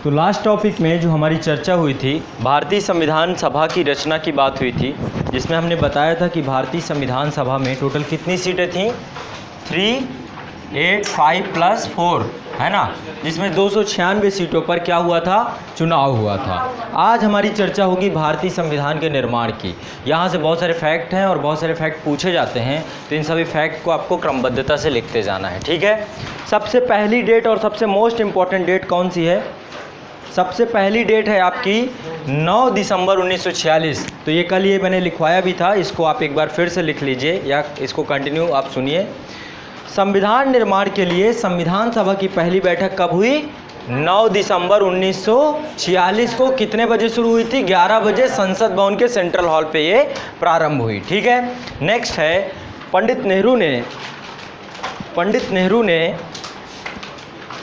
तो last topic में जो हमारी चर्चा हुई थी, भारतीय संविधान सभा की रचना की बात हुई थी, जिसमें हमने बताया था कि भारतीय संविधान सभा में टोटल कितनी सीटें थीं? 385 + 4 है ना, जिसमें 296 सीटों पर क्या हुआ था? चुनाव हुआ था। आज हमारी चर्चा होगी भारतीय संविधान के निर्माण की। यहाँ से बहुत सारे फैक्ट हैं और बहुत सारे फैक्ट पूछे जाते हैं, तो इन सभी फैक्ट को आपको क्रमबद्धता से लिखते जाना है, ठीक है। सबसे पहली डेट और सबसे मोस्ट इम्पॉर्टेंट डेट कौन सी है? सबसे पहली डेट है आपकी 9 दिसंबर 1946। तो ये कल ये मैंने लिखवाया भी था, इसको आप एक बार फिर से लिख लीजिए या इसको कंटिन्यू आप सुनिए। संविधान निर्माण के लिए संविधान सभा की पहली बैठक कब हुई? 9 दिसंबर 1946 को। कितने बजे शुरू हुई थी? 11 बजे संसद भवन के सेंट्रल हॉल पे ये प्रारंभ हुई, ठीक है। नेक्स्ट है पंडित नेहरू ने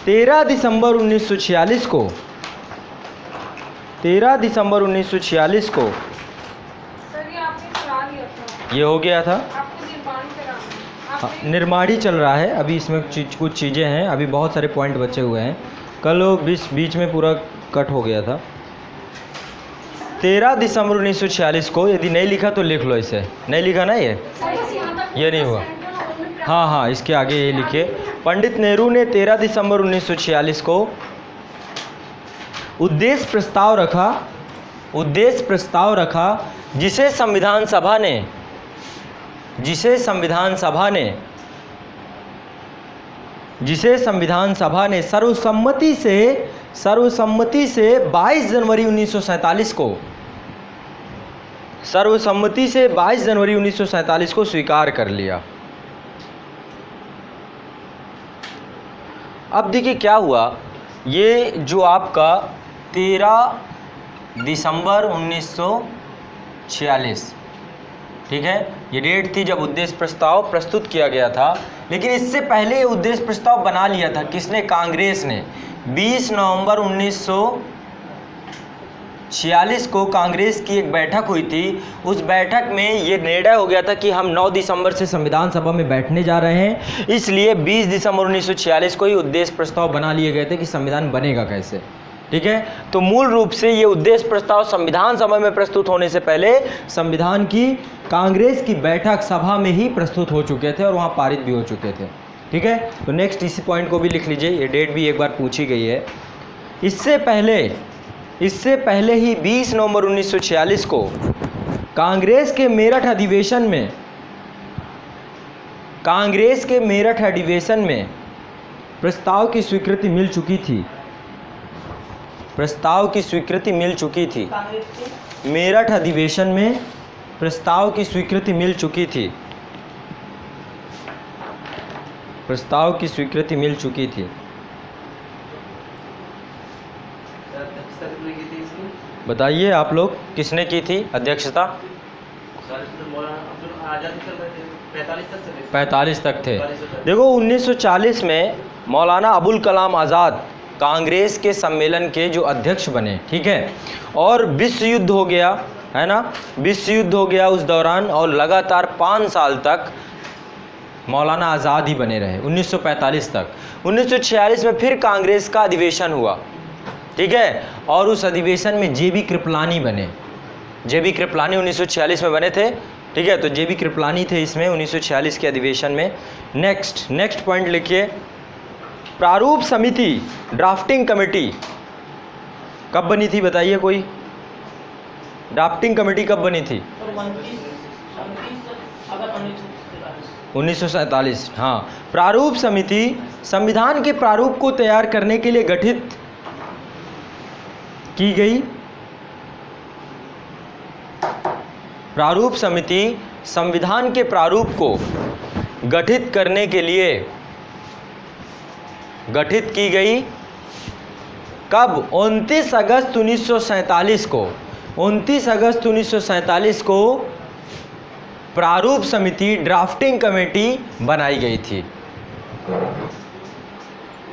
13 दिसंबर 1946 को 13 दिसंबर 1946 को सर ये आपने करा लिया था, ये हो गया था। आपको निर्माण कराना है। निर्माण ही चल रहा है अभी, इसमें कुछ चीज़ें हैं, अभी बहुत सारे पॉइंट बचे हुए हैं। कल वो बीच में पूरा कट हो गया था। 13 दिसंबर 1946 को, यदि नहीं लिखा तो लिख लो इसे। नहीं लिखा ना ये नहीं हुआ। हाँ, इसके आगे ये लिखिए। पंडित नेहरू ने 13 दिसंबर 1946 को उद्देश्य प्रस्ताव रखा जिसे संविधान सभा ने सर्वसम्मति से 22 जनवरी 1947 को स्वीकार कर लिया। अब देखिए क्या हुआ, ये जो आपका 13 दिसंबर 1946, ठीक है, ये डेट थी जब उद्देश्य प्रस्ताव प्रस्तुत किया गया था। लेकिन इससे पहले ये उद्देश्य प्रस्ताव बना लिया था किसने? कांग्रेस ने। 20 नवंबर 1946 को कांग्रेस की एक बैठक हुई थी। उस बैठक में ये निर्णय हो गया था कि हम 9 दिसंबर से संविधान सभा में बैठने जा रहे हैं, इसलिए 20 दिसंबर 1946 को ही उद्देश्य प्रस्ताव बना लिए गए थे कि संविधान बनेगा कैसे, ठीक है। तो मूल रूप से ये उद्देश्य प्रस्ताव संविधान सभा में प्रस्तुत होने से पहले संविधान की कांग्रेस की बैठक सभा में ही प्रस्तुत हो चुके थे और वहाँ पारित भी हो चुके थे, ठीक है। तो नेक्स्ट इसी पॉइंट को भी लिख लीजिए, ये डेट भी एक बार पूछी गई है। इससे पहले ही 20 नवंबर 1946 को कांग्रेस के मेरठ अधिवेशन में प्रस्ताव की स्वीकृति मिल चुकी थी। मेरठ अधिवेशन में प्रस्ताव की स्वीकृति मिल चुकी थी। बताइए आप लोग, किसने की थी अध्यक्षता? 45 तक थे। देखो 1940 में मौलाना अबुल कलाम आज़ाद कांग्रेस के सम्मेलन के जो अध्यक्ष बने, ठीक है। और विश्व युद्ध हो गया, है ना, विश्व युद्ध हो गया उस दौरान, और लगातार 5 साल तक मौलाना आज़ाद ही बने रहे 1945 तक। 1946 में फिर कांग्रेस का अधिवेशन हुआ, ठीक है, और उस अधिवेशन में जेबी कृपलानी बने। जेबी कृपलानी 1946 में बने थे, ठीक है। तो जेबी कृपलानी थे इसमें 1946 के अधिवेशन में। नेक्स्ट पॉइंट लिखिए। प्रारूप समिति, ड्राफ्टिंग कमेटी कब बनी थी? बताइए कोई। ड्राफ्टिंग कमेटी कब बनी थी? 1947। हाँ, प्रारूप समिति संविधान के प्रारूप को तैयार करने के लिए गठित की गई। प्रारूप समिति संविधान के प्रारूप को गठित करने के लिए गठित की गई। कब? 29 अगस्त 1947 को। 29 अगस्त 1947 को प्रारूप समिति, ड्राफ्टिंग कमेटी बनाई गई थी।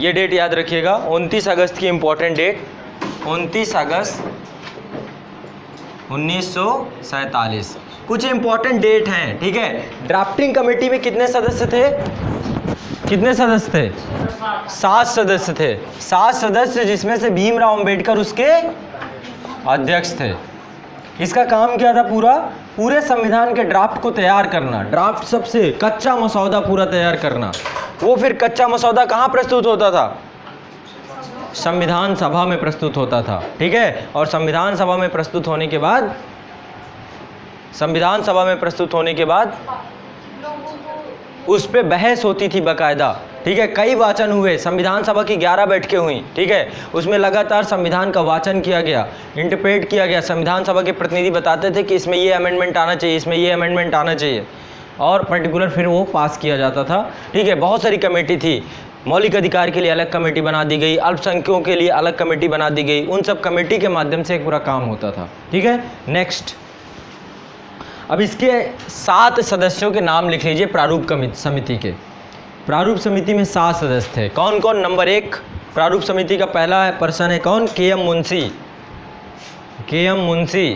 ये डेट याद रखिएगा, 29 अगस्त की इंपॉर्टेंट डेट, 29 अगस्त 1947। कुछ इंपॉर्टेंट डेट हैं, ठीक है। ड्राफ्टिंग कमेटी में कितने सदस्य थे? कितने सदस्य थे? 7 सदस्य थे। 7 सदस्य जिसमें से भीमराव अंबेडकर उसके अध्यक्ष थे। इसका काम क्या था? पूरे संविधान के ड्राफ्ट को तैयार करना। ड्राफ्ट सबसे कच्चा मसौदा पूरा तैयार करना। वो फिर कच्चा मसौदा कहाँ प्रस्तुत होता था? संविधान सभा में प्रस्तुत होता था। ठीक है, और संविधान सभा में प्रस्तुत होने के बाद उस पे बहस होती थी बाकायदा। ठीक है, कई वाचन हुए, संविधान सभा की 11 बैठकें हुई। ठीक है, उसमें लगातार संविधान का वाचन किया गया, इंटरप्रेट किया गया। संविधान सभा के प्रतिनिधि बताते थे कि इसमें ये अमेंडमेंट आना चाहिए, इसमें ये अमेंडमेंट आना चाहिए, और पर्टिकुलर फिर वो पास किया जाता था। ठीक है, बहुत सारी कमेटी थी। मौलिक अधिकार के लिए अलग कमेटी बना दी गई, अल्पसंख्यकों के लिए अलग कमेटी बना दी गई। उन सब कमेटी के माध्यम से एक पूरा काम होता था। ठीक है, नेक्स्ट, अब इसके 7 सदस्यों के नाम लिख लीजिए प्रारूप समिति के। प्रारूप समिति में 7 सदस्य थे। कौन कौन? नंबर 1 प्रारूप समिति का पहला पर्सन है कौन? के.एम. मुंशी। के.एम. मुंशी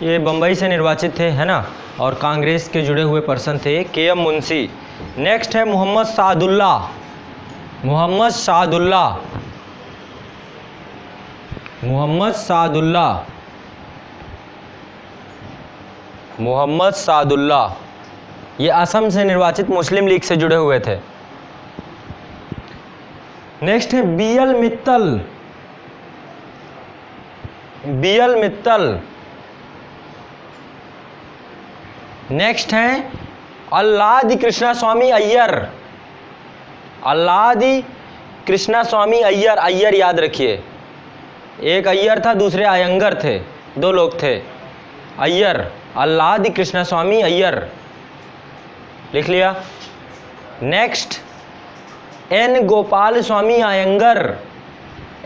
ये बम्बई से निर्वाचित थे, है ना, और कांग्रेस के जुड़े हुए पर्सन थे, के.एम. मुंशी। नेक्स्ट है मोहम्मद सादुल्ला। मोहम्मद सादुल्ला। मोहम्मद सादुल्ला। मोहम्मद सादुल्ला ये असम से निर्वाचित मुस्लिम लीग से जुड़े हुए थे। नेक्स्ट है BL. Mittal. BL. Mittal. Next है अल्लादी कृष्णा स्वामी अय्यर। अल्लादी कृष्णा स्वामी अय्यर। अय्यर याद रखिए, एक अय्यर था, दूसरे अयंगर थे, 2 लोग थे। अय्यर, अल्लादी कृष्णा स्वामी अय्यर, लिख लिया। Next N Gopal Swami Iyengar.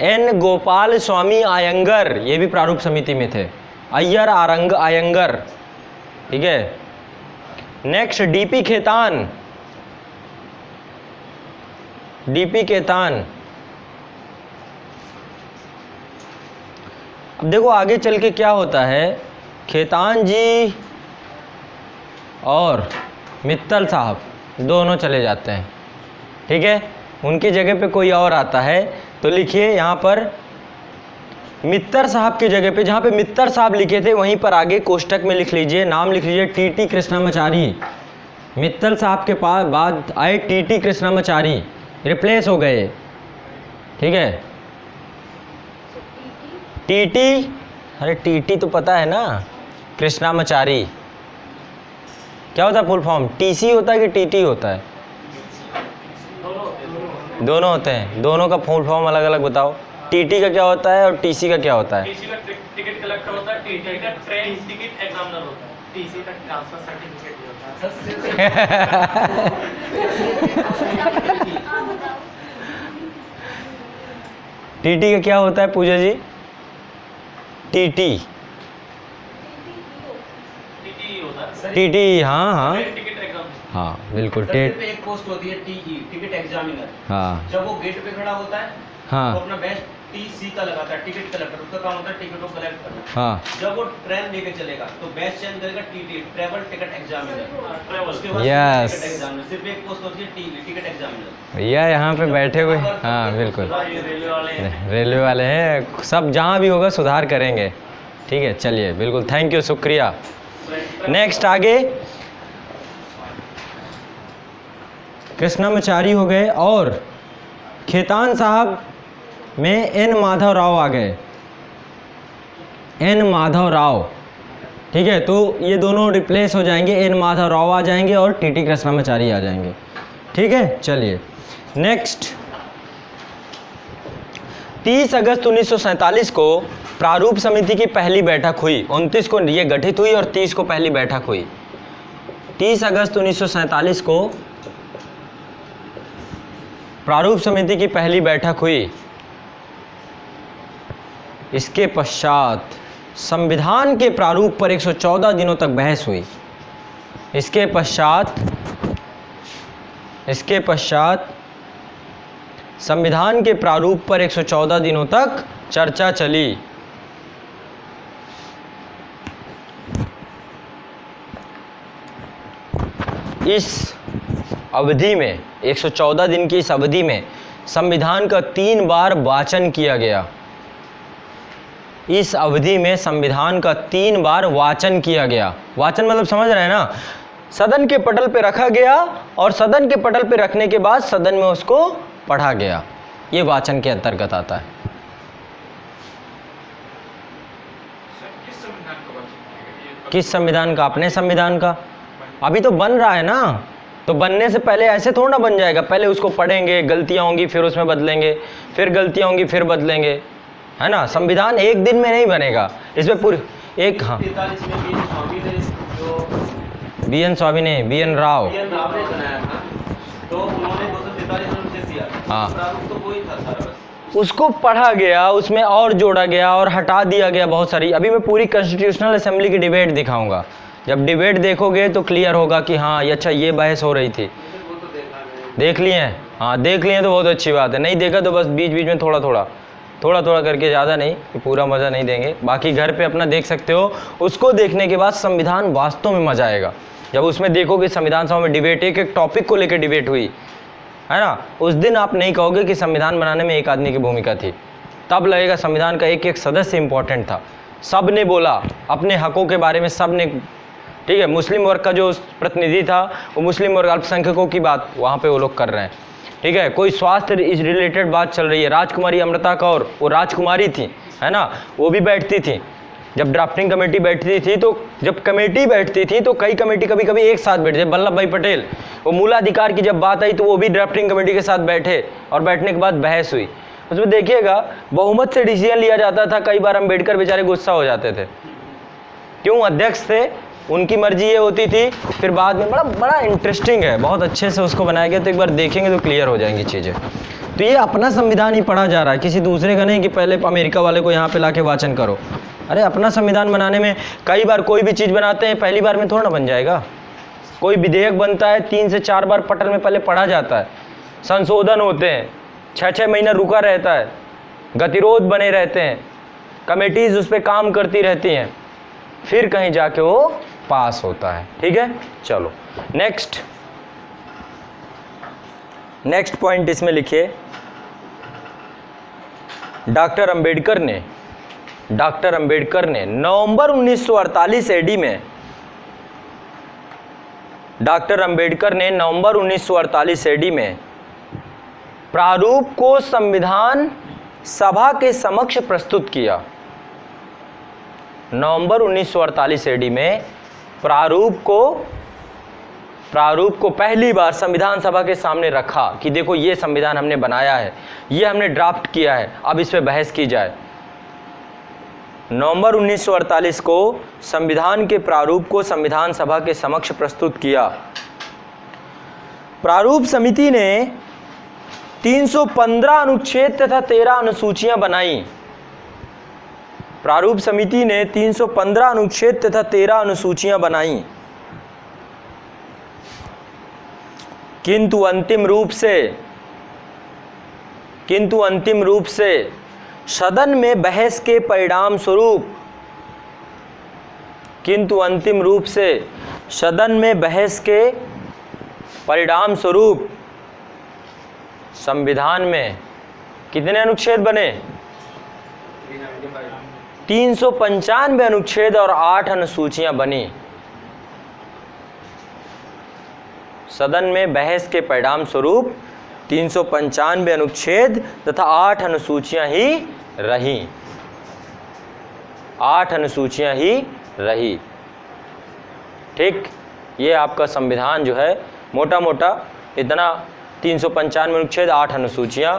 N Gopal Swami Iyengar ये भी प्रारूप समिति में थे। अय्यर अयंगर। ठीक है, next DP Khetan. DP Khetan. अब देखो आगे चल के क्या होता है, खेतान जी और मित्तल साहब दोनों चले जाते हैं। ठीक है, उनकी जगह पे कोई और आता है, तो लिखिए यहाँ पर मित्तर साहब की जगह पे, जहाँ पे मित्तर साहब लिखे थे वहीं पर आगे कोष्टक में लिख लीजिए, नाम लिख लीजिए टी.टी. कृष्णामाचारी। मित्तल साहब के पास बाद आए टी.टी. कृष्णामाचारी, रिप्लेस हो गए। ठीक है, टी.टी. अरे टी.टी. तो पता है ना, कृष्णामाचारी क्या होता है फुल फॉर्म? टी.सी. होता है कि टी.टी. होता है? दोनों होते हैं। दोनों का फुल फॉर्म अलग अलग बताओ। टी.टी. का क्या होता है और टी.सी. का क्या होता है? टी.सी. का टिकट कलेक्टर होता है, टी.टी. का ट्रेन टिकट एग्जामिनर होता है, टी.सी. का ट्रांसफर सर्टिफिकेट होता है। टी.टी. का क्या होता है पूजा जी? टी.टी. टी.टी. हाँ हाँ बिल्कुल। एक पोस्ट होती है टी.ई. Ticket examiner. हाँ, जब वो गेट पे खड़ा होता है हाँ, तो अपना बेस्ट टी.सी. का लगाता है, टिकट कलेक्टर, उसका काम होता है टिकट को कलेक्ट करना। हाँ, जब वो ट्रेन लेके चलेगा तो बेस्ट चेंज करेगा टी.टी. Travel ticket examiner. उसके बाद Yes. टिकट एग्जामिनर, सिर्फ एक पोस्ट होती है टी.ई. Ticket examiner. भैया यहाँ पे बैठे हुए, हाँ बिल्कुल, रेलवे वाले हैं। रेलवे वाले हैं सब, जहाँ भी होगा सुधार करेंगे। ठीक है, चलिए बिल्कुल, थैंक यू, शुक्रिया। नेक्स्ट आगे कृष्णामाचारी हो गए, और खेतान साहब में एन माधव राव आ गए। एन माधव राव। ठीक है, तो ये दोनों रिप्लेस हो जाएंगे, एन माधव राव आ जाएंगे और टी.टी. कृष्णामाचारी आ जाएंगे। ठीक है, चलिए नेक्स्ट 30 अगस्त 1947 को प्रारूप समिति की पहली बैठक हुई। 29 को ये गठित हुई और 30 को पहली बैठक हुई। 30 अगस्त 1947 को प्रारूप समिति की पहली बैठक हुई। इसके पश्चात संविधान के प्रारूप पर 114 दिनों तक बहस हुई। इसके पश्चात संविधान के प्रारूप पर 114 दिनों तक चर्चा चली। इस अवधि में, 114 दिन की इस अवधि में संविधान का 3 बार वाचन किया गया। इस अवधि में संविधान का 3 बार वाचन किया गया। वाचन मतलब समझ रहे हैं ना, सदन के पटल पे रखा गया और सदन के पटल पे रखने के बाद सदन में उसको पढ़ा गया। ये वाचन के अंतर्गत आता है। किस संविधान का? अपने संविधान का। अभी तो बन रहा है ना, तो बनने से पहले ऐसे थोड़ा ना बन जाएगा। पहले उसको पढ़ेंगे, गलतियां होंगी फिर उसमें बदलेंगे, फिर गलतियां होंगी फिर बदलेंगे, है ना। संविधान एक दिन में नहीं बनेगा, इसमें पूरी एक, हाँ, बी.एन. स्वामी ने, बी.एन. राव, तो उन्होंने 243 अनुच्छेद दिया। हाँ, प्रारूप तो वही था सारा, बस उसको पढ़ा गया, उसमें और जोड़ा गया और हटा दिया गया बहुत सारी। अभी मैं पूरी कॉन्स्टिट्यूशनल असेंबली की डिबेट दिखाऊंगा। जब डिबेट देखोगे तो क्लियर होगा कि हाँ ये अच्छा ये बहस हो रही थी। वो तो देखा है। देख लिए हैं? हाँ देख लिए तो बहुत अच्छी बात है। नहीं देखा तो बस बीच बीच में थोड़ा थोड़ा करके, ज़्यादा नहीं कि पूरा मज़ा नहीं देंगे। बाकी घर पे अपना देख सकते हो। उसको देखने के बाद संविधान वास्तव में मज़ा आएगा। जब उसमें देखोगे संविधान सभा में डिबेट, एक टॉपिक को लेकर डिबेट हुई है ना, उस दिन आप नहीं कहोगे कि संविधान बनाने में एक आदमी की भूमिका थी। तब लगेगा संविधान का एक एक सदस्य इंपॉर्टेंट था। सब ने बोला अपने हकों के बारे में, सब ने, ठीक है। मुस्लिम वर्ग का जो प्रतिनिधि था वो मुस्लिम वर्ग अल्पसंख्यकों की बात वहाँ पे वो लोग कर रहे हैं, ठीक है। कोई स्वास्थ्य रिलेटेड बात चल रही है। राजकुमारी अमृता कौर, वो राजकुमारी थी, है ना, वो भी बैठती थी। जब ड्राफ्टिंग कमेटी बैठती थी तो जब कमेटी बैठती थी तो कई कमेटी कभी कभी एक साथ बैठते। वल्लभ भाई पटेल, वो मूलाधिकार की जब बात आई तो वो भी ड्राफ्टिंग कमेटी के साथ बैठे और बैठने के बाद बहस हुई। उसमें देखिएगा बहुमत से डिसीजन लिया जाता था। कई बार अम्बेडकर बेचारे गुस्सा हो जाते थे। क्यों? अध्यक्ष थे, उनकी मर्जी ये होती थी। फिर बाद में बड़ा इंटरेस्टिंग है, बहुत अच्छे से उसको बनाया गया। तो एक बार देखेंगे तो क्लियर हो जाएंगी चीज़ें। तो ये अपना संविधान ही पढ़ा जा रहा है, किसी दूसरे का नहीं कि पहले अमेरिका वाले को यहाँ पे लाके वाचन करो। अरे अपना संविधान बनाने में कई बार कोई भी चीज़ बनाते हैं, पहली बार में थोड़ा ना बन जाएगा। कोई विधेयक बनता है 3 से 4 बार पटल में पहले पढ़ा जाता है, संशोधन होते हैं, 6-6 महीना रुका रहता है, गतिरोध बने रहते हैं, कमेटीज उस पर काम करती रहती हैं, फिर कहीं जाके वो पास होता है। ठीक है, चलो नेक्स्ट पॉइंट इसमें लिखिए। डॉक्टर अंबेडकर ने नवंबर 1948 एडी में, डॉक्टर अंबेडकर ने नवंबर 1948 एडी में प्रारूप को संविधान सभा के समक्ष प्रस्तुत किया। नवंबर 1948 एडी में प्रारूप को पहली बार संविधान सभा के सामने रखा कि देखो ये संविधान हमने बनाया है, ये हमने ड्राफ्ट किया है, अब इस पे बहस की जाए। नवंबर 1948 को संविधान के प्रारूप को संविधान सभा के समक्ष प्रस्तुत किया। प्रारूप समिति ने 315 अनुच्छेद तथा 13 अनुसूचियां बनाई। प्रारूप समिति ने 315 अनुच्छेद तथा 13 अनुसूचियां बनाई, किंतु अंतिम रूप से सदन में बहस के परिणाम स्वरूप संविधान में कितने अनुच्छेद बने? 395 अनुच्छेद और 8 अनुसूचियां बनी। सदन में बहस के परिणाम स्वरूप 395 अनुच्छेद तथा 8 अनुसूचियां ही रही। 8 अनुसूचियां ही रही। ठीक, ये आपका संविधान जो है मोटा मोटा इतना 395 अनुच्छेद 8 अनुसूचियां।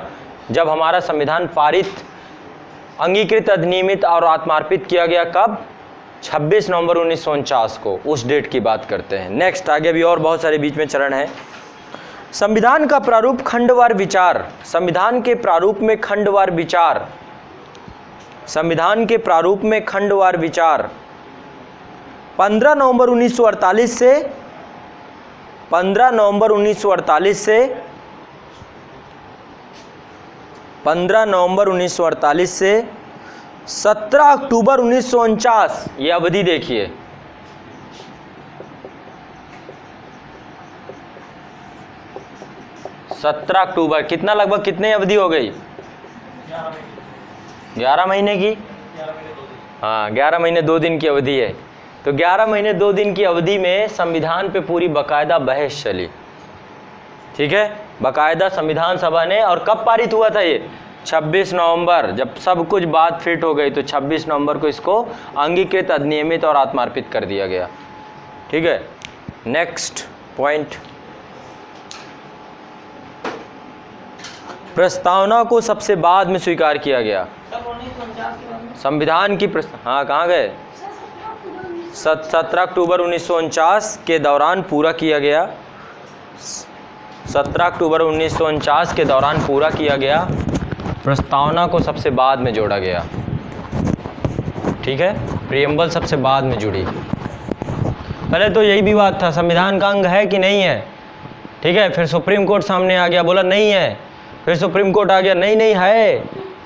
जब हमारा संविधान पारित, अंगीकृत, अधिनियमित और आत्मार्पित किया गया कब? 26 नवंबर 1949 को। उस डेट की बात करते हैं। नेक्स्ट आगे भी और बहुत सारे बीच में चरण है। संविधान का प्रारूप खंडवार विचार। संविधान के प्रारूप में खंडवार विचार 15 नवंबर 1948 से 17 अक्टूबर 1949, ये अवधि देखिए। 17 अक्टूबर। कितना लगभग कितने अवधि हो गई? 11 महीने की। हाँ 11 महीने 2 दिन की अवधि है। तो 11 महीने 2 दिन की अवधि में संविधान पे पूरी बाकायदा बहस चली। ठीक है, बाकायदा संविधान सभा ने, और कब पारित हुआ था ये? 26 नवंबर। जब सब कुछ बात फिट हो गई तो 26 नवंबर को इसको अंगीकृत, अधिनियमित और आत्मार्पित कर दिया गया। ठीक है, नेक्स्ट पॉइंट, प्रस्तावना को सबसे बाद में स्वीकार किया गया। संविधान की हाँ कहाँ गए? 17 अक्टूबर 1949 के दौरान पूरा किया गया। 17 अक्टूबर 1949 के दौरान पूरा किया गया। प्रस्तावना को सबसे बाद में जोड़ा गया। ठीक है, प्रियम्बल सबसे बाद में जुड़ी। पहले तो यही विवाद था, संविधान का अंग है कि नहीं है। ठीक है, फिर सुप्रीम कोर्ट सामने आ गया, बोला नहीं है। फिर सुप्रीम कोर्ट आ गया, नहीं नहीं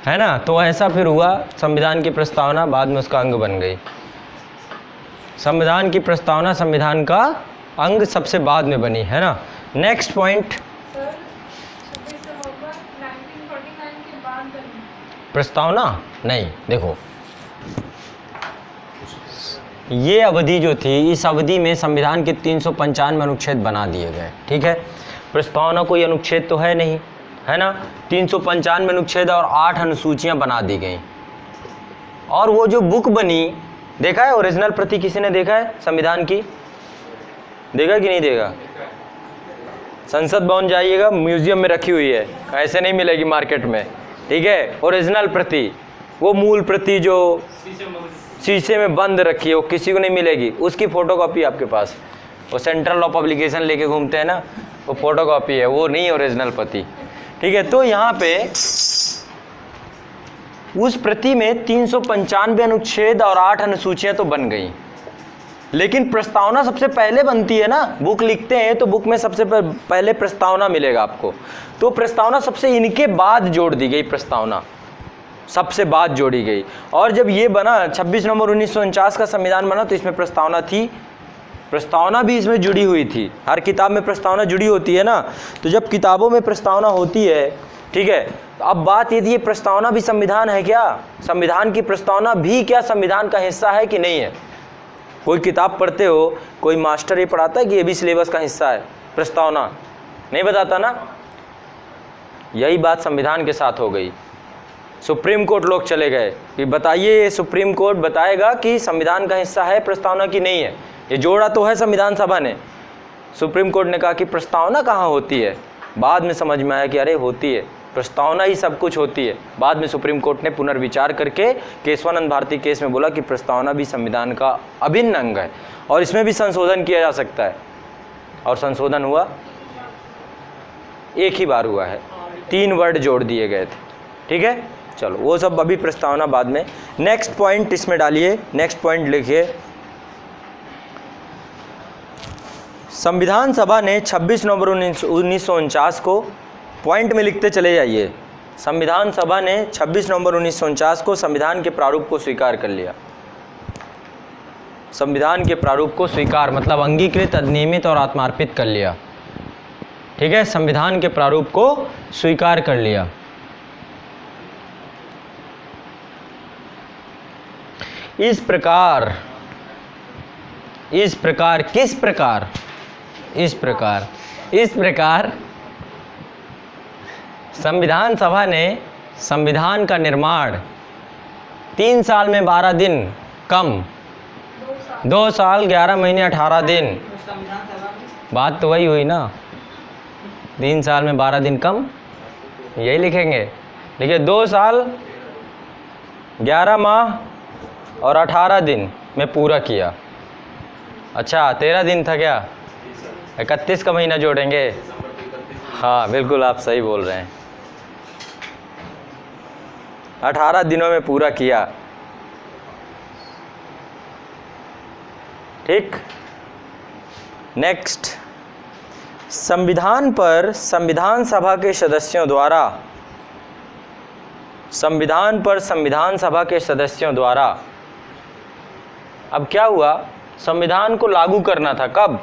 है ना। तो ऐसा फिर हुआ, संविधान की प्रस्तावना बाद में उसका अंग बन गई। संविधान की प्रस्तावना संविधान का अंग सबसे बाद में बनी, है ना। नेक्स्ट पॉइंट, सर 26 नवंबर 1949 के बाद बनी। प्रस्तावना नहीं, देखो ये अवधि जो थी, इस अवधि में संविधान के 395 अनुच्छेद बना दिए गए। ठीक है, प्रस्तावना कोई अनुच्छेद तो है नहीं, है ना। 395 अनुच्छेद और 8 अनुसूचियां बना दी गई। और वो जो बुक बनी, देखा है ओरिजिनल प्रति किसी ने देखा है संविधान की? देखा कि नहीं देखा? संसद भवन जाइएगा, म्यूजियम में रखी हुई है, ऐसे नहीं मिलेगी मार्केट में। ठीक है, ओरिजिनल प्रति, वो मूल प्रति जो शीशे में बंद रखी है, वो किसी को नहीं मिलेगी। उसकी फोटोकॉपी आपके पास, वो सेंट्रल ऑफ पब्लिकेशन लेके घूमते हैं ना, वो फोटोकॉपी है, वो नहीं ओरिजिनल प्रति। ठीक है, तो यहाँ पे उस प्रति में 395 अनुच्छेद और 8 अनुसूचियां तो बन गई, लेकिन प्रस्तावना सबसे पहले बनती है ना। बुक लिखते हैं तो बुक में सबसे पहले प्रस्तावना मिलेगा आपको। तो प्रस्तावना सबसे इनके बाद जोड़ दी गई, प्रस्तावना सबसे बाद जोड़ी गई। और जब ये बना 26 नवंबर 1949 का संविधान बना, तो इसमें प्रस्तावना थी, प्रस्तावना भी इसमें जुड़ी हुई थी। हर किताब में प्रस्तावना जुड़ी होती है ना। तो जब किताबों में प्रस्तावना होती है, ठीक है, तो अब बात ये थी, ये प्रस्तावना भी संविधान है क्या? संविधान की प्रस्तावना भी क्या संविधान का हिस्सा है कि नहीं है? कोई किताब पढ़ते हो, कोई मास्टर ये पढ़ाता है कि ये भी सिलेबस का हिस्सा है प्रस्तावना? नहीं बताता ना। यही बात संविधान के साथ हो गई। सुप्रीम कोर्ट लोग चले गए कि बताइए, ये सुप्रीम कोर्ट बताएगा कि संविधान का हिस्सा है प्रस्तावना की नहीं है। ये जोड़ा तो है संविधान सभा ने। सुप्रीम कोर्ट ने कहा कि प्रस्तावना कहाँ होती है। बाद में समझ में आया कि अरे होती है, प्रस्तावना ही सब कुछ होती है। बाद में सुप्रीम कोर्ट ने पुनर्विचार करके केशवानंद भारती केस में बोला कि प्रस्तावना भी संविधान का अभिन्न अंग है और इसमें भी संशोधन किया जा सकता है। और संशोधन हुआ, एक ही बार हुआ है, 3 वर्ड जोड़ दिए गए थे। ठीक है, चलो वो सब अभी प्रस्तावना बाद में। नेक्स्ट पॉइंट इसमें डालिए, नेक्स्ट पॉइंट लिखिए, संविधान सभा ने 26 नवंबर 1949 को, पॉइंट में लिखते चले जाइए, संविधान सभा ने 26 नवंबर 1949 को संविधान के प्रारूप को स्वीकार कर लिया। संविधान के प्रारूप को स्वीकार मतलब अंगीकृत, अधिनियमित और आत्मार्पित कर लिया। ठीक है, संविधान के प्रारूप को स्वीकार कर लिया। इस प्रकार किस प्रकार, इस प्रकार संविधान सभा ने संविधान का निर्माण 3 साल में 12 दिन कम, 2 साल 11 महीने 18 दिन, बात तो वही हुई ना, 3 साल में 12 दिन कम, यही लिखेंगे। देखिए 2 साल 11 माह और 18 दिन में पूरा किया। अच्छा 13 दिन था क्या? 31 का महीना जोड़ेंगे। हाँ बिल्कुल आप सही बोल रहे हैं, 18 दिनों में पूरा किया। ठीक, नेक्स्ट, संविधान पर संविधान सभा के सदस्यों द्वारा, संविधान पर संविधान सभा के सदस्यों द्वारा, अब क्या हुआ, संविधान को लागू करना था कब?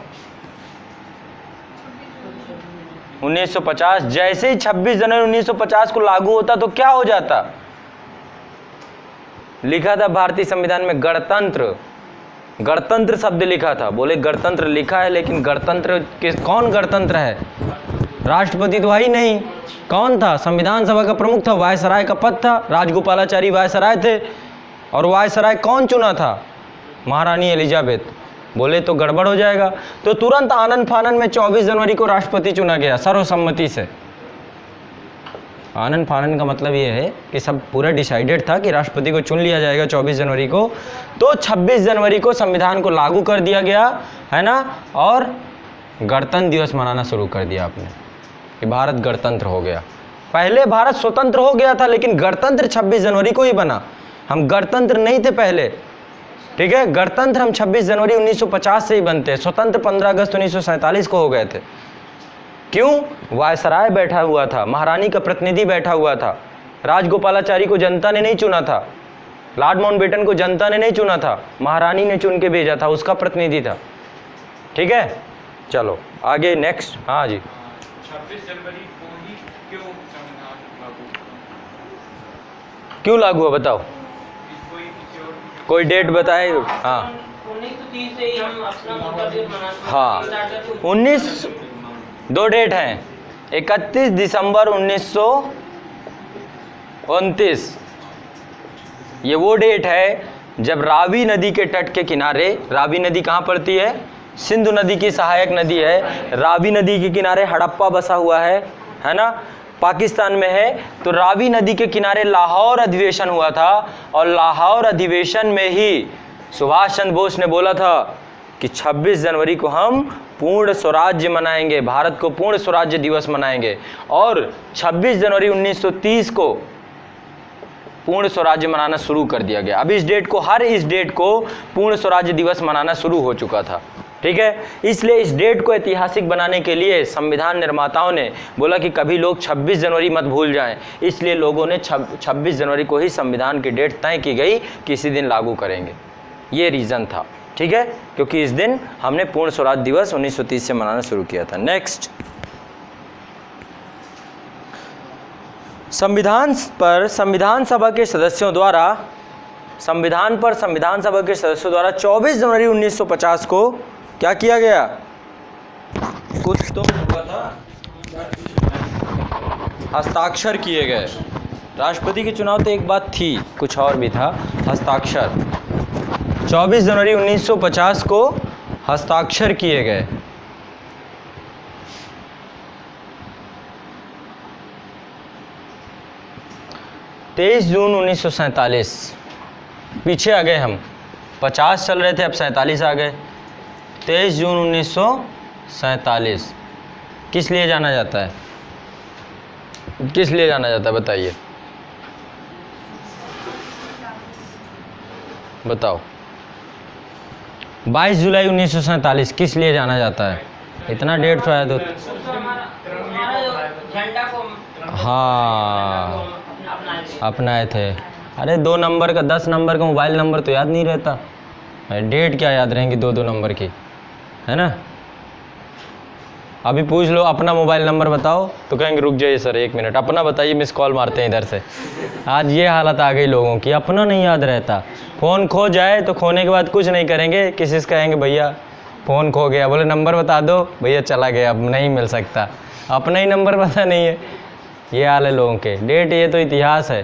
1950। जैसे ही 26 जनवरी 1950 को लागू होता तो क्या हो जाता? लिखा था भारतीय संविधान में गणतंत्र, गणतंत्र शब्द लिखा था। बोले गणतंत्र लिखा है, लेकिन गणतंत्र कौन गणतंत्र है? राष्ट्रपति तो ही नहीं। कौन था? संविधान सभा का प्रमुख था, वायसराय का पद था, राजगोपालाचारी वायसराय थे। और वायसराय कौन चुना था? महारानी एलिजाबेथ। बोले तो गड़बड़ हो जाएगा, तो तुरंत आनन फानन में 24 जनवरी को राष्ट्रपति चुना गया सर्वसम्मति से। आनन फानन का मतलब ये है कि सब पूरा डिसाइडेड था कि राष्ट्रपति को चुन लिया जाएगा 24 जनवरी को। तो 26 जनवरी को संविधान को लागू कर दिया गया, है ना, और गणतंत्र दिवस मनाना शुरू कर दिया आपने कि भारत गणतंत्र हो गया। पहले भारत स्वतंत्र हो गया था, लेकिन गणतंत्र 26 जनवरी को ही बना। हम गणतंत्र नहीं थे पहले, ठीक है। गणतंत्र हम 26 जनवरी 1950 से ही बनते हैं। स्वतंत्र 15 अगस्त 1947 को हो गए थे। क्यों? वायसराय बैठा हुआ था, महारानी का प्रतिनिधि बैठा हुआ था, राजगोपालाचारी को जनता ने नहीं चुना था, लॉर्ड माउंटबेटन को जनता ने नहीं चुना था, महारानी ने चुन के भेजा था, उसका प्रतिनिधि था, ठीक है। चलो आगे नेक्स्ट। हाँ जी, 26 जनवरी को ही क्यों संविधान लागू? क्यों लागू हुआ बताओ? कोई डेट बताए? हाँ 1930 से ही हम अपना गणतंत्र दिवस मनाते हैं। हाँ 19 दो डेट हैं, 31 दिसंबर 1929। ये वो डेट है जब रावी नदी के तट के किनारे, रावी नदी कहाँ पड़ती है? सिंधु नदी की सहायक नदी है। रावी नदी के किनारे हड़प्पा बसा हुआ है ना, पाकिस्तान में है। तो रावी नदी के किनारे लाहौर अधिवेशन हुआ था, और लाहौर अधिवेशन में ही सुभाष चंद्र बोस ने बोला था कि 26 जनवरी को हम पूर्ण स्वराज्य मनाएंगे, भारत को पूर्ण स्वराज्य दिवस मनाएंगे। और 26 जनवरी 1930 को पूर्ण स्वराज्य मनाना शुरू कर दिया गया। अब इस डेट को पूर्ण स्वराज्य दिवस मनाना शुरू हो चुका था, ठीक है। इसलिए इस डेट को ऐतिहासिक बनाने के लिए संविधान निर्माताओं ने बोला कि कभी लोग 26 जनवरी मत भूल जाएं, इसलिए लोगों ने 26 जनवरी को ही संविधान की डेट तय की गई कि इसी दिन लागू करेंगे। ये रीज़न था, ठीक है, क्योंकि इस दिन हमने पूर्ण स्वराज दिवस 1930 से मनाना शुरू किया था। नेक्स्ट, संविधान सभा के सदस्यों द्वारा 24 जनवरी 1950 को क्या किया गया? कुछ तो हुआ था, हस्ताक्षर किए गए। राष्ट्रपति के चुनाव तो एक बात थी, कुछ और भी था, हस्ताक्षर। 24 जनवरी 1950 को हस्ताक्षर किए गए। तेईस जून 1947, पीछे आ गए हम, 50 चल रहे थे, अब 47 आ गए। 23 जून 1947 किस लिए जाना जाता है? किस लिए जाना जाता है बताइए, बताओ। 22 जुलाई 1947 किस लिए जाना जाता है? इतना डेट तो है तो झंडा को हाँ अपनाए थे। अरे 2 नंबर का 10 नंबर का मोबाइल नंबर तो याद नहीं रहता, डेट क्या याद रहेंगी 2-2 नंबर की, है ना। अभी पूछ लो अपना मोबाइल नंबर बताओ तो कहेंगे रुक जाइए सर 1 मिनट, अपना बताइए, मिस कॉल मारते हैं इधर से। आज ये हालत आ गई लोगों की, अपना नहीं याद रहता। फ़ोन खो जाए तो खोने के बाद कुछ नहीं करेंगे, किसी से कहेंगे भैया फ़ोन खो गया, बोले नंबर बता दो, भैया चला गया, अब नहीं मिल सकता, अपना ही नंबर पता नहीं है। ये हाल है लोगों के। डेट ये तो इतिहास है।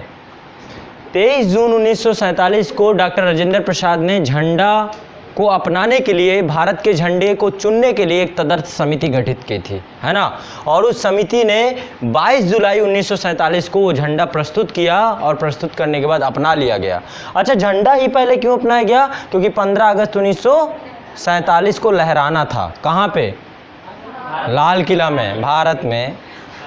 23 जून 1947 को डॉक्टर राजेंद्र प्रसाद ने झंडा को अपनाने के लिए, भारत के झंडे को चुनने के लिए एक तदर्थ समिति गठित की थी, है ना। और उस समिति ने 22 जुलाई 1947 को वो झंडा प्रस्तुत किया, और प्रस्तुत करने के बाद अपना लिया गया। अच्छा, झंडा ही पहले क्यों अपनाया गया? क्योंकि 15 अगस्त 1947 को लहराना था। कहाँ पे? लाल किला में, भारत में,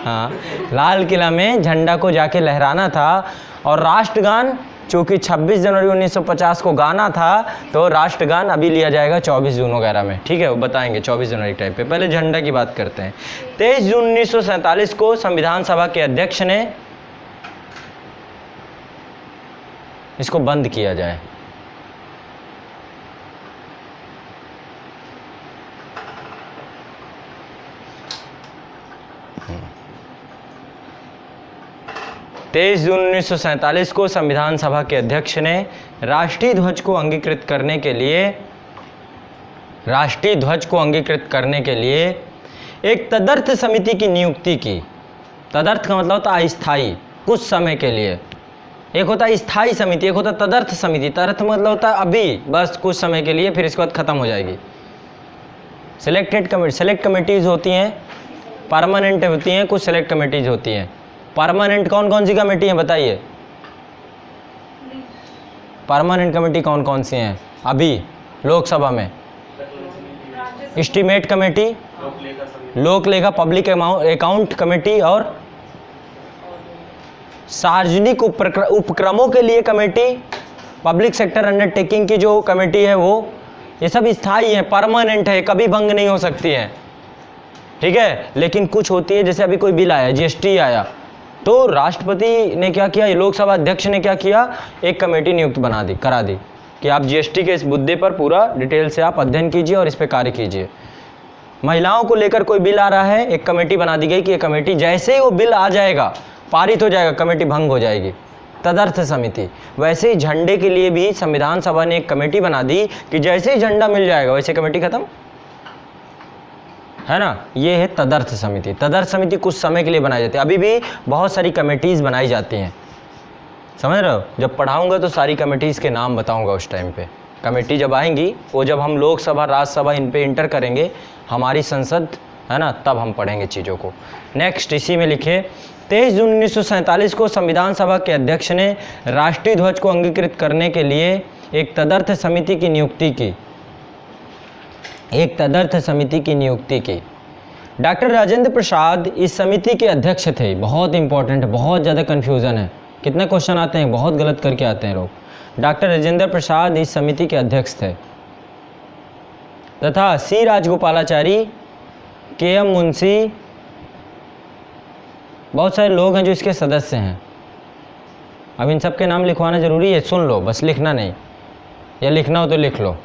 हाँ, लाल किला में झंडा को जाके लहराना था। और राष्ट्रगान चूँकि 26 जनवरी 1950 को गाना था, तो राष्ट्रगान अभी लिया जाएगा 24 जून वगैरह में, ठीक है, वो बताएंगे 24 जनवरी टाइम पे। पहले झंडा की बात करते हैं। 23 जून 1947 को संविधान सभा के अध्यक्ष ने इसको बंद किया जाए। 23 जून 1947 को संविधान सभा के अध्यक्ष ने राष्ट्रीय ध्वज को अंगीकृत करने के लिए एक तदर्थ समिति की नियुक्ति की। तदर्थ का मतलब होता है अस्थायी, कुछ समय के लिए। एक होता है स्थायी समिति, एक होता है तदर्थ समिति। तदर्थ मतलब होता है अभी, बस कुछ समय के लिए, फिर इसके बाद खत्म हो जाएगी। सेलेक्ट कमेटीज़ होती हैं, परमानेंट होती हैं, कुछ सेलेक्ट कमेटीज़ होती हैं। परमानेंट कौन कौन सी कमेटी हैं बताइए? परमानेंट कमेटी कौन कौन सी हैं अभी लोकसभा में? एस्टीमेट कमेटी, लोक लेखा पब्लिक अकाउंट कमेटी और सार्वजनिक उपक्रमों के लिए कमेटी, पब्लिक सेक्टर अंडरटेकिंग की जो कमेटी है वो, ये सब स्थायी है, परमानेंट है, कभी भंग नहीं हो सकती है, ठीक है। लेकिन कुछ होती है, जैसे अभी कोई बिल आया, जीएसटी आया, तो राष्ट्रपति ने क्या किया, लोकसभा अध्यक्ष ने क्या किया, एक कमेटी नियुक्त करा दी कि आप जीएसटी के इस मुद्दे पर पूरा डिटेल से आप अध्ययन कीजिए और इस पर कार्य कीजिए। महिलाओं को लेकर कोई बिल आ रहा है, एक कमेटी बना दी गई कि ये कमेटी जैसे ही वो बिल आ जाएगा, पारित हो जाएगा, कमेटी भंग हो जाएगी, तदर्थ समिति। वैसे ही झंडे के लिए भी संविधान सभा ने एक कमेटी बना दी कि जैसे ही झंडा मिल जाएगा वैसे कमेटी खत्म, है ना। ये है तदर्थ समिति। तदर्थ समिति कुछ समय के लिए बनाई जाती है। अभी भी बहुत सारी कमेटीज़ बनाई जाती हैं, समझ रहे हो। जब पढ़ाऊंगा तो सारी कमेटीज़ के नाम बताऊंगा उस टाइम पे। कमेटी जब आएंगी वो जब हम लोकसभा राज्यसभा इन पे इंटर करेंगे, हमारी संसद, है ना, तब हम पढ़ेंगे चीज़ों को। नेक्स्ट इसी में लिखे 23 जून 1947 को संविधान सभा के अध्यक्ष ने राष्ट्रीय ध्वज को अंगीकृत करने के लिए एक तदर्थ समिति की नियुक्ति की। डॉक्टर राजेंद्र प्रसाद इस समिति के अध्यक्ष थे। बहुत इंपॉर्टेंट, बहुत ज़्यादा कन्फ्यूज़न है, कितने क्वेश्चन आते हैं, बहुत गलत करके आते हैं लोग। डॉक्टर राजेंद्र प्रसाद इस समिति के अध्यक्ष थे तथा सी राजगोपालाचारी, के.एम. मुंशी, बहुत सारे लोग हैं जो इसके सदस्य हैं। अब इन सब के नाम लिखवाना ज़रूरी है, सुन लो, बस लिखना नहीं, या लिखना हो तो लिख लो।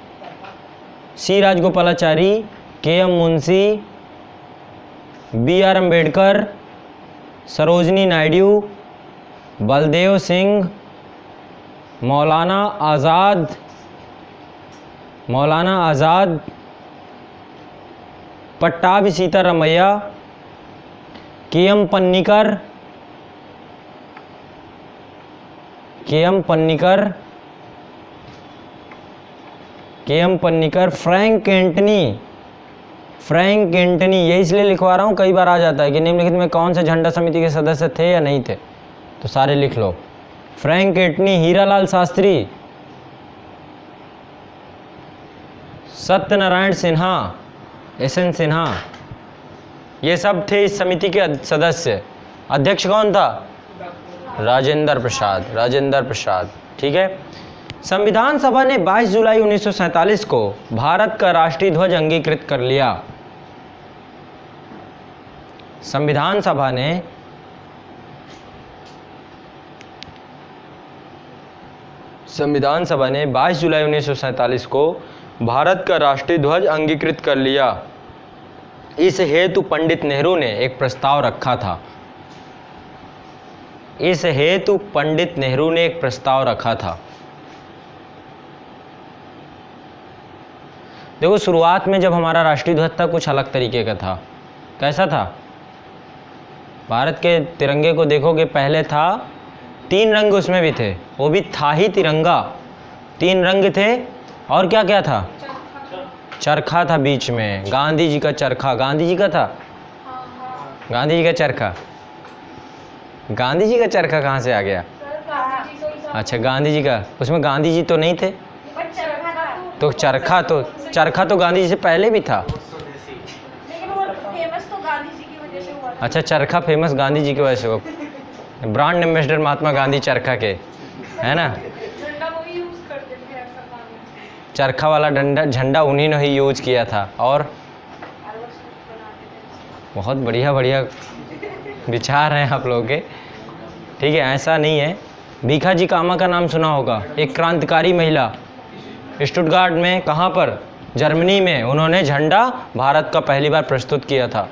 C Rajagopalachari, K M. Munshi, B R. Ambedkar, Sarojini Naidu, Baldev Singh, Maulana Azad, Pattabhi Sitaramayya, K M. Panikkar, Frank Anthony. ये इसलिए लिखवा रहा हूँ, कई बार आ जाता है कि निम्नलिखित में कौन से झंडा समिति के सदस्य थे या नहीं थे, तो सारे लिख लो। Frank Anthony, Hiralal Shastri, Satyanarayan Sinha, SN. Sinha, ये सब थे इस समिति के सदस्य। अध्यक्ष कौन था? राजेंद्र प्रसाद, ठीक है। संविधान सभा ने 22 जुलाई 1947 को भारत का राष्ट्रीय ध्वज अंगीकृत कर लिया। संविधान सभा ने संविधान सभा ने 22 जुलाई 1947 को भारत का राष्ट्रीय ध्वज अंगीकृत कर लिया। इस हेतु पंडित नेहरू ने एक प्रस्ताव रखा था। इस हेतु पंडित नेहरू ने एक प्रस्ताव रखा था। देखो, शुरुआत में जब हमारा राष्ट्रीय ध्वज था कुछ अलग तरीके का था। कैसा था? भारत के तिरंगे को देखोगे, पहले था 3 रंग, उसमें भी थे, वो भी था ही तिरंगा, 3 रंग थे। और क्या क्या था? चरखा था बीच में, गांधी जी का चरखा, गांधी जी का था, गांधी जी का चरखा। गांधी जी का चरखा कहाँ से आ गया? अच्छा, गांधी जी का, उसमें गांधी जी तो नहीं थे, तो चरखा तो गांधी जी से पहले भी था। लेकिन वो फेमस तो गांधी जी की वजह से हुआ था। अच्छा, चरखा फेमस गांधी जी की वजह से हुआ। ब्रांड एम्बेसडर महात्मा गांधी चरखा के, है ना। झंडा वो ही यूज करते थे सरकार में। चरखा वाला झंडा उन्हीं ने ही यूज किया था। और बहुत बढ़िया विचार हैं आप लोगों के, ठीक है। ऐसा नहीं है। भीखाजी कामा का नाम सुना होगा, एक क्रांतिकारी महिला, स्टुटगार्ट में, कहाँ पर? जर्मनी में। उन्होंने झंडा भारत का पहली बार प्रस्तुत किया था।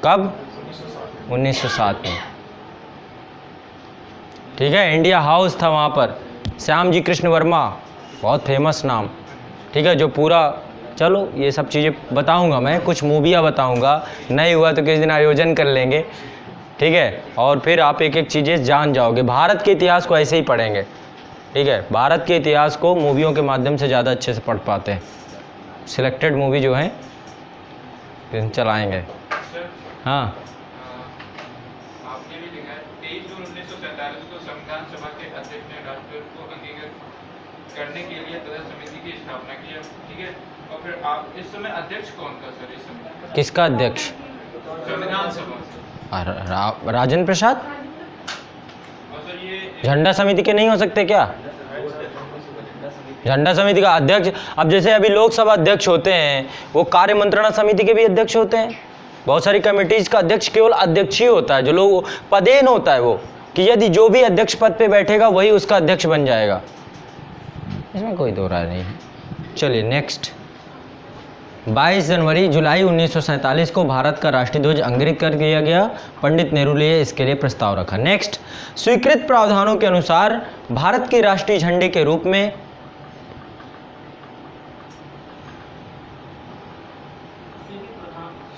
कब? 1907 में। ठीक है, इंडिया हाउस था वहाँ पर, श्याम जी कृष्ण वर्मा, बहुत फेमस नाम, ठीक है, जो पूरा, चलो ये सब चीज़ें बताऊंगा मैं, कुछ मूवियाँ बताऊंगा, नहीं हुआ तो किसी दिन आयोजन कर लेंगे, ठीक है, और फिर आप एक एक चीज़ें जान जाओगे। भारत के इतिहास को ऐसे ही पढ़ेंगे, ठीक है, भारत के इतिहास को मूवियों के माध्यम से ज़्यादा अच्छे से पढ़ पाते हैं, सिलेक्टेड मूवी जो हैं चलाएँगे। हाँ, आपने भी लिखा है 23 जून 1947 को संविधान सभा के अध्यक्ष ने राष्ट्रपति को अंगीकृत करने के लिए तदर्थ समिति की स्थापना की है, ठीक है, और फिर आप इस समय अध्यक्ष कौन था सर इस समय? किसका अध्यक्ष? संविधान सभा। राजेंद्र प्रसाद। और सर ये झंडा समिति के नहीं हो सकते क्या? झंडा समिति का अध्यक्ष, अब जैसे अभी लोकसभा अध्यक्ष होते हैं, वो कार्य मंत्रणा समिति के भी अध्यक्ष होते हैं। बहुत सारी कमेटीज का अध्यक्ष केवल अध्यक्ष ही होता है, जो लोग पदेन होता है वो, कि यदि जो भी अध्यक्ष पद पे बैठेगा वही उसका अध्यक्ष बन जाएगा, इसमें कोई दो राय नहीं है। चलिए नेक्स्ट, 22 जनवरी जुलाई 1947 को भारत का राष्ट्रीय ध्वज अंग्रित कर दिया गया, पंडित नेहरू ने इसके लिए प्रस्ताव रखा। नेक्स्ट, स्वीकृत प्रावधानों के अनुसार भारत के राष्ट्रीय झंडे के रूप में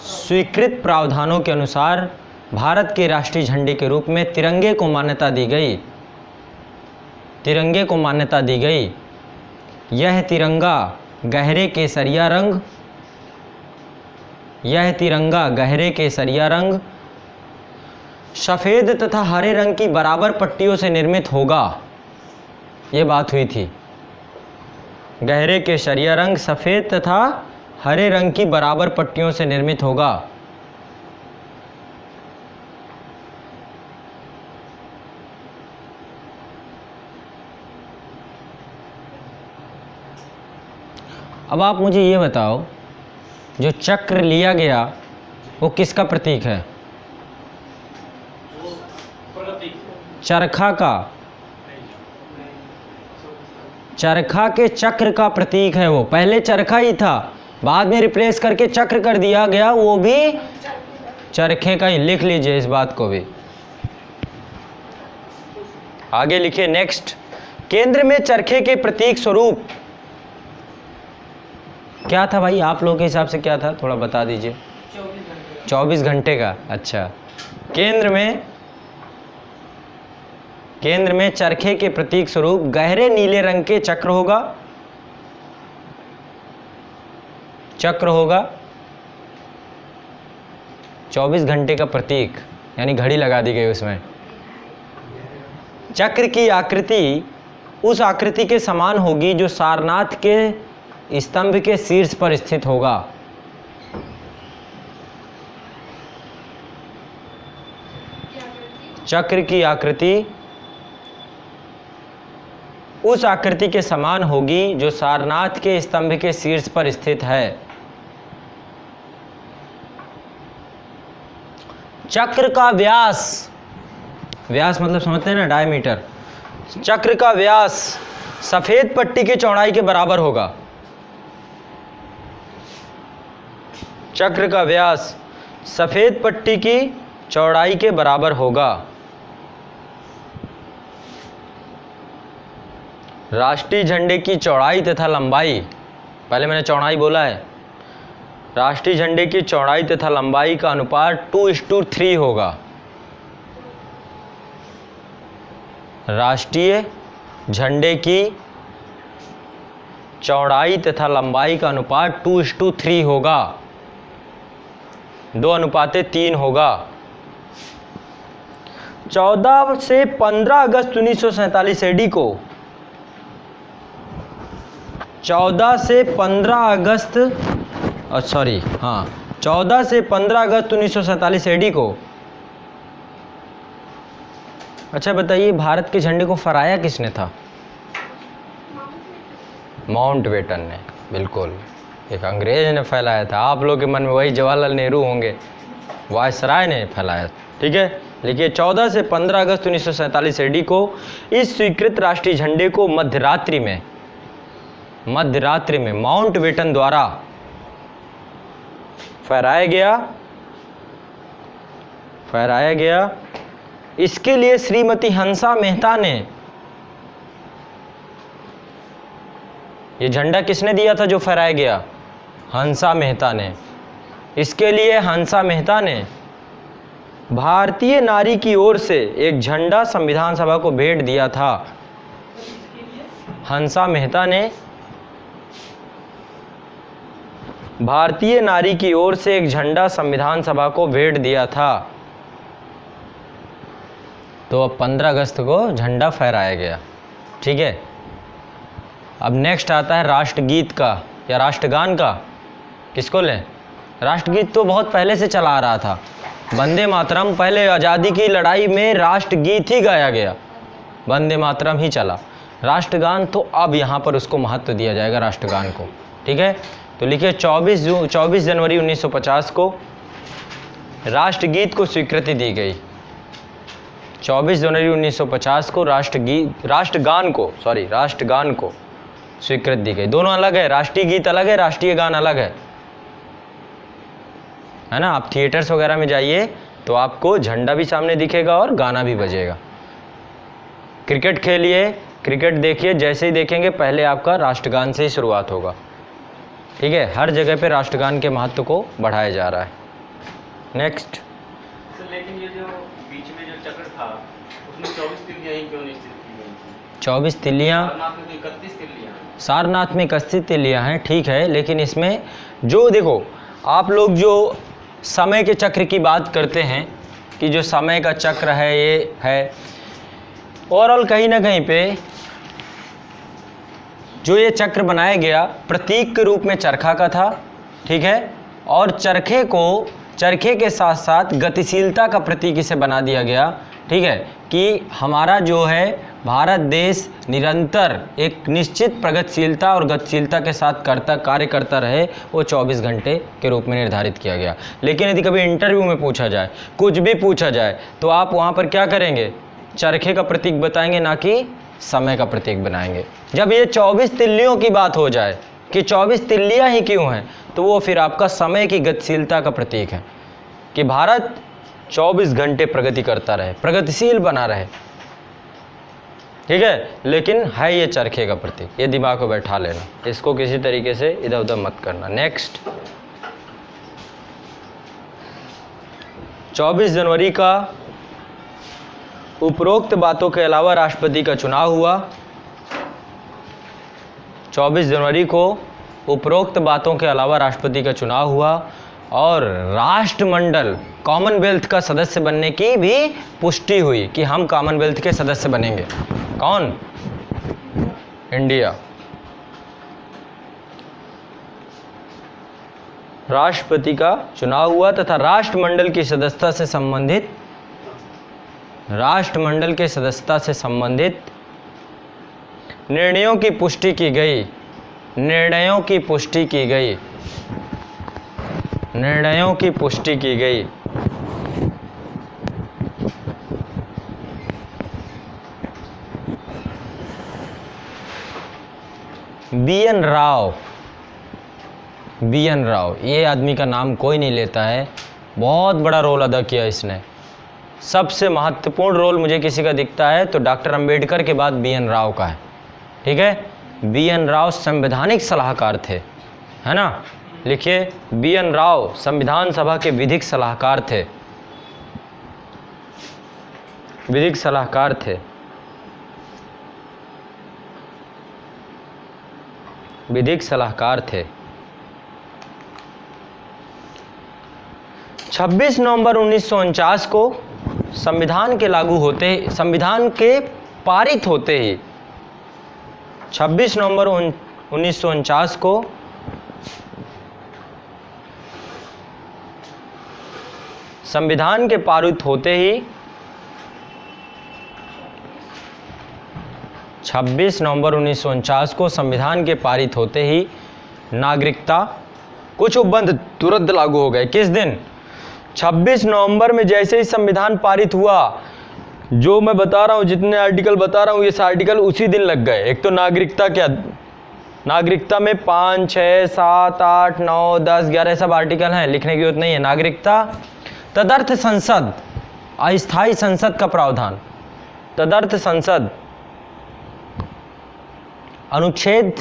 स्वीकृत प्रावधानों के अनुसार भारत के राष्ट्रीय झंडे के रूप में तिरंगे को मान्यता दी गई, तिरंगे को मान्यता दी गई। यह तिरंगा गहरे केसरिया रंग, यह तिरंगा गहरे केसरिया रंग, सफ़ेद तथा हरे रंग की बराबर पट्टियों से निर्मित होगा, ये बात हुई थी। गहरे केसरिया रंग सफ़ेद तथा हरे रंग की बराबर पट्टियों से निर्मित होगा। अब आप मुझे ये बताओ, जो चक्र लिया गया वो किसका प्रतीक है? चरखा का, चरखा के चक्र का प्रतीक है वो। पहले चरखा ही था, बाद में रिप्लेस करके चक्र कर दिया गया, वो भी चरखे का ही। लिख लीजिए इस बात को भी। आगे लिखिए नेक्स्ट, केंद्र में चरखे के प्रतीक स्वरूप क्या था भाई? आप लोगों के हिसाब से क्या था, थोड़ा बता दीजिए। 24 घंटे का। अच्छा, केंद्र में चरखे के प्रतीक स्वरूप गहरे नीले रंग के चक्र होगा, चक्र होगा 24 घंटे का प्रतीक, यानी घड़ी लगा दी गई उसमें। चक्र की आकृति उस आकृति के समान होगी जो सारनाथ के स्तंभ के शीर्ष पर स्थित होगा। चक्र की आकृति उस आकृति के समान होगी जो सारनाथ के स्तंभ के शीर्ष पर स्थित है। चक्र का व्यास, व्यास मतलब समझते हैं ना, डायमीटर। चक्र का व्यास सफेद पट्टी की चौड़ाई के बराबर होगा। चक्र का व्यास सफेद पट्टी की चौड़ाई के बराबर होगा। राष्ट्रीय झंडे की चौड़ाई तथा लंबाई, पहले मैंने चौड़ाई बोला है, राष्ट्रीय झंडे की चौड़ाई तथा लंबाई का अनुपात 2:3 होगा। राष्ट्रीय झंडे की चौड़ाई तथा लंबाई का अनुपात 2:3 होगा, 2:3 होगा। 14 से 15 अगस्त 1947 एडी को, 14 से 15 अगस्त 1947 एडी को। अच्छा बताइए, भारत के झंडे को फहराया किसने था? माउंटबेटन ने, बिल्कुल, एक अंग्रेज ने फैलाया था। आप लोग के मन में वही जवाहरलाल नेहरू होंगे, वायसराय ने फैलाया, ठीक है। लिखिए 14 से 15 अगस्त 1947 एडी को इस स्वीकृत राष्ट्रीय झंडे को मध्यरात्रि में माउंटबेटन द्वारा फहराया गया इसके लिए श्रीमती हंसा मेहता ने, ये झंडा किसने दिया था जो फहराया गया? हंसा मेहता ने। इसके लिए हंसा मेहता ने भारतीय नारी की ओर से एक झंडा संविधान सभा को भेंट दिया था। हंसा मेहता ने भारतीय नारी की ओर से एक झंडा संविधान सभा को भेंट दिया था। तो अब 15 अगस्त को झंडा फहराया गया। ठीक है, अब नेक्स्ट आता है राष्ट्रगीत का या राष्ट्रगान का। किसको लें? राष्ट्रगीत तो बहुत पहले से चला आ रहा था। वंदे मातरम, पहले आज़ादी की लड़ाई में राष्ट्रगीत ही गाया गया, वंदे मातरम ही चला। राष्ट्रगान तो अब यहाँ पर उसको महत्व दिया जाएगा राष्ट्रगान को। ठीक है, तो लिखिए 24 जनवरी 1950 को राष्ट्रगीत को स्वीकृति दी गई। 24 जनवरी 1950 को राष्ट्रगान को स्वीकृति दी गई। दोनों अलग है, राष्ट्रीय गीत अलग है, राष्ट्रीय गान अलग है ना। आप थिएटर्स वगैरह में जाइए तो आपको झंडा भी सामने दिखेगा और गाना भी बजेगा। क्रिकेट खेलिए, क्रिकेट देखिए, जैसे ही देखेंगे पहले आपका राष्ट्रगान से ही शुरुआत होगा। ठीक है, हर जगह पे राष्ट्रगान के महत्व को बढ़ाया जा रहा है। नेक्स्ट सर, लेकिन ये जो बीच में जो चक्र था उसमें 24 तिल्लियां ही क्यों निश्चित की गई थी? 24 तिल्लियां, सारनाथ में 31 तिल्लियां हैं। सारनाथ में 31 तिल्लियां हैं, ठीक है। लेकिन इसमें जो देखो, आप लोग जो समय के चक्र की बात करते हैं कि जो समय का चक्र है ये है, ओवरऑल कहीं ना कहीं पे जो ये चक्र बनाया गया प्रतीक के रूप में चरखा का था। ठीक है, और चरखे के साथ साथ गतिशीलता का प्रतीक इसे बना दिया गया। ठीक है, कि हमारा जो है भारत देश निरंतर एक निश्चित प्रगतिशीलता और गतिशीलता के साथ कार्य करता रहे, वो 24 घंटे के रूप में निर्धारित किया गया। लेकिन यदि कभी इंटरव्यू में पूछा जाए, कुछ भी पूछा जाए, तो आप वहाँ पर क्या करेंगे? चरखे का प्रतीक बताएंगे, ना कि समय का प्रतीक बनाएंगे। जब ये 24 तिल्लियों की बात हो जाए कि 24 तिल्लियाँ ही क्यों हैं, तो वो फिर आपका समय की गतिशीलता का प्रतीक है कि भारत 24 घंटे प्रगति करता रहे, प्रगतिशील बना रहे। ठीक है, लेकिन है ये चरखे का प्रतीक, ये दिमाग को बैठा लेना, इसको किसी तरीके से इधर उधर मत करना। नेक्स्ट 24 जनवरी का उपरोक्त बातों के अलावा राष्ट्रपति का चुनाव हुआ। 24 जनवरी को उपरोक्त बातों के अलावा राष्ट्रपति का चुनाव हुआ और राष्ट्रमंडल कॉमनवेल्थ का सदस्य बनने की भी पुष्टि हुई कि हम कॉमनवेल्थ के सदस्य बनेंगे। कौन? इंडिया। राष्ट्रपति का चुनाव हुआ तथा राष्ट्रमंडल की सदस्यता से संबंधित निर्णयों की पुष्टि की गई। बी एन राव, ये आदमी का नाम कोई नहीं लेता है, बहुत बड़ा रोल अदा किया इसने। सबसे महत्वपूर्ण रोल मुझे किसी का दिखता है तो डॉक्टर अंबेडकर के बाद बी एन राव का है। ठीक है, बी एन राव संवैधानिक सलाहकार थे, है ना। लिखिए, बी एन राव संविधान सभा के विधिक सलाहकार थे। विधिक सलाहकार थे। 26 नवंबर 1949 को संविधान के पारित होते ही 26 नवंबर 1949 को संविधान के पारित होते ही 26 नवंबर 1949 को संविधान के पारित होते ही नागरिकता कुछ उपबंध तुरंत लागू हो गए। किस दिन? 26 नवंबर में जैसे ही संविधान पारित हुआ, जो मैं बता रहा हूँ, जितने आर्टिकल बता रहा हूँ, ये आर्टिकल उसी दिन लग गए। एक तो नागरिकता में 5, 6, 7, 8, 9, 10, 11 सब आर्टिकल हैं, लिखने की जरूरत नहीं है। नागरिकता, तदर्थ संसद, अस्थाई संसद का प्रावधान, तदर्थ संसद, अनुच्छेद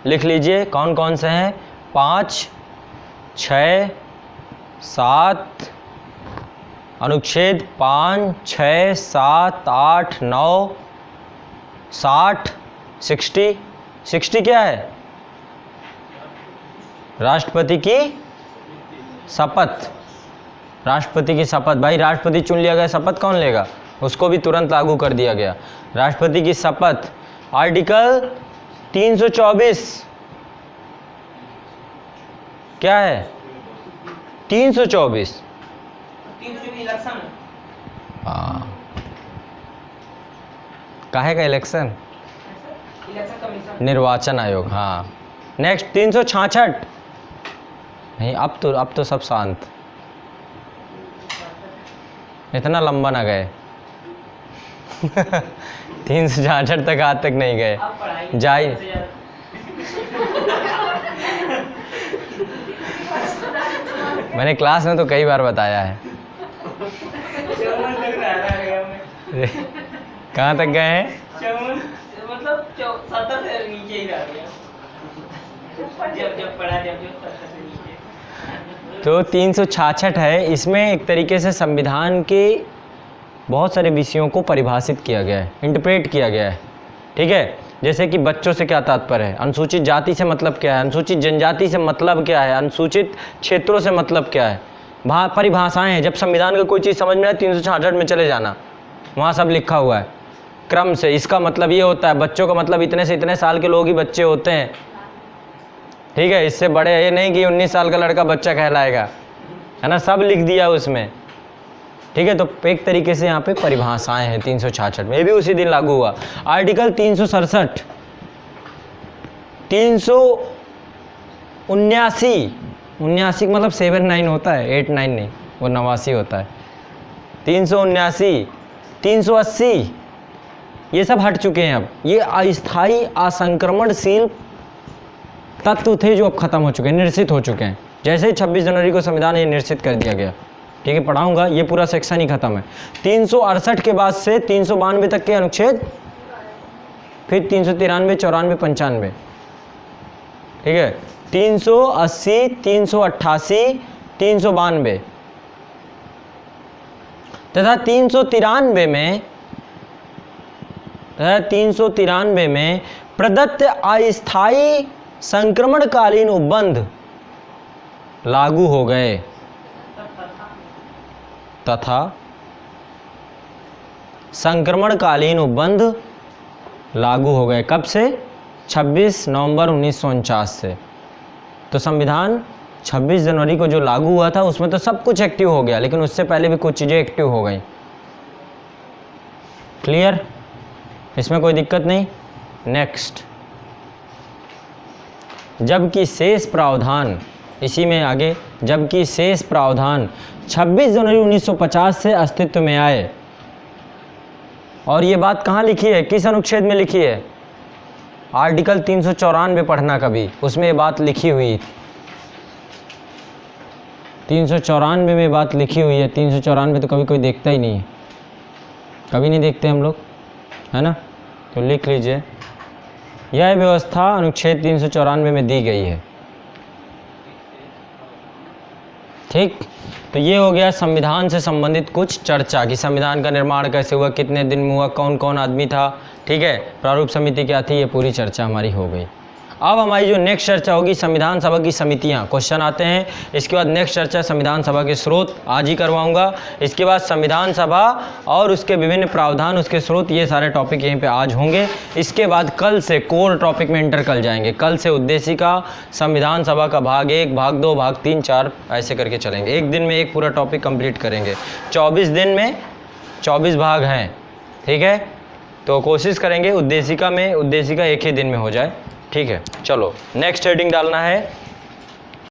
लिख लीजिए कौन कौन से हैं, 5, 6, 7, अनुच्छेद 5, 6, 7, 8, 9, 60, 60, 60 क्या है? राष्ट्रपति की शपथ, राष्ट्रपति की शपथ। भाई राष्ट्रपति चुन लिया गया, शपथ कौन लेगा? उसको भी तुरंत लागू कर दिया गया, राष्ट्रपति की शपथ। आर्टिकल 324 क्या है? 324 इलेक्शन काहे का इलेक्शन? इलेक्शन कमीशन, निर्वाचन आयोग। हाँ नेक्स्ट 366 नहीं, अब तो सब शांत, इतना लंबा ना गए 366 तक आज तक नहीं गए, अब पढ़ाई जाइए। मैंने क्लास में तो कई बार बताया है। कहाँ तक गए हैं? मतलब 70 से नीचे ही रह गया, जब पढ़ा जब 70 से नीचे। तो 366 है, इसमें एक तरीके से संविधान के बहुत सारे विषयों को परिभाषित किया गया है, इंटरप्रेट किया गया है। ठीक है, जैसे कि बच्चों से क्या तात्पर्य है, अनुसूचित जाति से मतलब क्या है, अनुसूचित जनजाति से मतलब क्या है, अनुसूचित क्षेत्रों से मतलब क्या है, परिभाषाएं हैं। जब संविधान का कोई चीज़ समझ में आए 366 में चले जाना, वहाँ सब लिखा हुआ है क्रम से। इसका मतलब ये होता है, बच्चों का मतलब इतने से इतने साल के लोग ही बच्चे होते हैं। ठीक है, इससे बड़े ये नहीं कि 19 साल का लड़का बच्चा कहलाएगा, है ना, सब लिख दिया उसमें। ठीक है, तो एक तरीके से यहाँ पे परिभाषाएं हैं 366 में, ये भी उसी दिन लागू हुआ। आर्टिकल 367, 379 मतलब 79 होता है, 89 नहीं, वो 89 होता है। 379, 380 ये सब हट चुके हैं अब। ये अस्थाई असंक्रमणशील तत्व थे जो अब खत्म हो चुके हैं, निरसित हो चुके हैं। जैसे ही 26 जनवरी को संविधान ये निरसित कर दिया गया। ठीक है, पढ़ाऊंगा, ये पूरा सेक्शन ही खत्म है। 368 के बाद से 392 तक के अनुच्छेद, फिर 393, 94, 95। ठीक है, 380, 388, 392 तथा 393 में प्रदत्त अस्थायी संक्रमणकालीन उपबंध लागू हो गए तथा संक्रमणकालीन उपबंध लागू हो गए। कब से? 26 नवंबर 1949 से। तो संविधान 26 जनवरी को जो लागू हुआ था उसमें तो सब कुछ एक्टिव हो गया, लेकिन उससे पहले भी कुछ चीज़ें एक्टिव हो गई। क्लियर? इसमें कोई दिक्कत नहीं। नेक्स्ट, जबकि शेष प्रावधान, इसी में आगे, जबकि शेष प्रावधान 26 जनवरी 1950 से अस्तित्व में आए। और ये बात कहाँ लिखी है, किस अनुच्छेद में लिखी है? आर्टिकल 394 पढ़ना कभी, उसमें ये बात लिखी हुई। 394 में बात लिखी हुई है। 394 तो कभी कोई देखता ही नहीं है, कभी नहीं देखते हम लोग, है ना। तो लिख लीजिए, यह व्यवस्था अनुच्छेद 394 में दी गई है। ठीक, तो ये हो गया संविधान से संबंधित कुछ चर्चा कि संविधान का निर्माण कैसे हुआ, कितने दिन में हुआ, कौन कौन आदमी था। ठीक है, प्रारूप समिति क्या थी, ये पूरी चर्चा हमारी हो गई। अब हमारी जो नेक्स्ट चर्चा होगी संविधान सभा की समितियां, क्वेश्चन आते हैं। इसके बाद नेक्स्ट चर्चा संविधान सभा के स्रोत आज ही करवाऊंगा। इसके बाद संविधान सभा और उसके विभिन्न प्रावधान, उसके स्रोत, ये सारे टॉपिक यहीं पे आज होंगे। इसके बाद कल से कोर टॉपिक में इंटर कर जाएंगे। कल से उद्देशिका, संविधान सभा का भाग 1, भाग 2, भाग 3, 4 ऐसे करके चलेंगे। एक दिन में एक पूरा टॉपिक कंप्लीट करेंगे। 24 दिन में 24 भाग हैं। ठीक है, तो कोशिश करेंगे उद्देशिका में, उद्देशिका एक ही दिन में हो जाए। ठीक है, चलो नेक्स्ट हेडिंग डालना है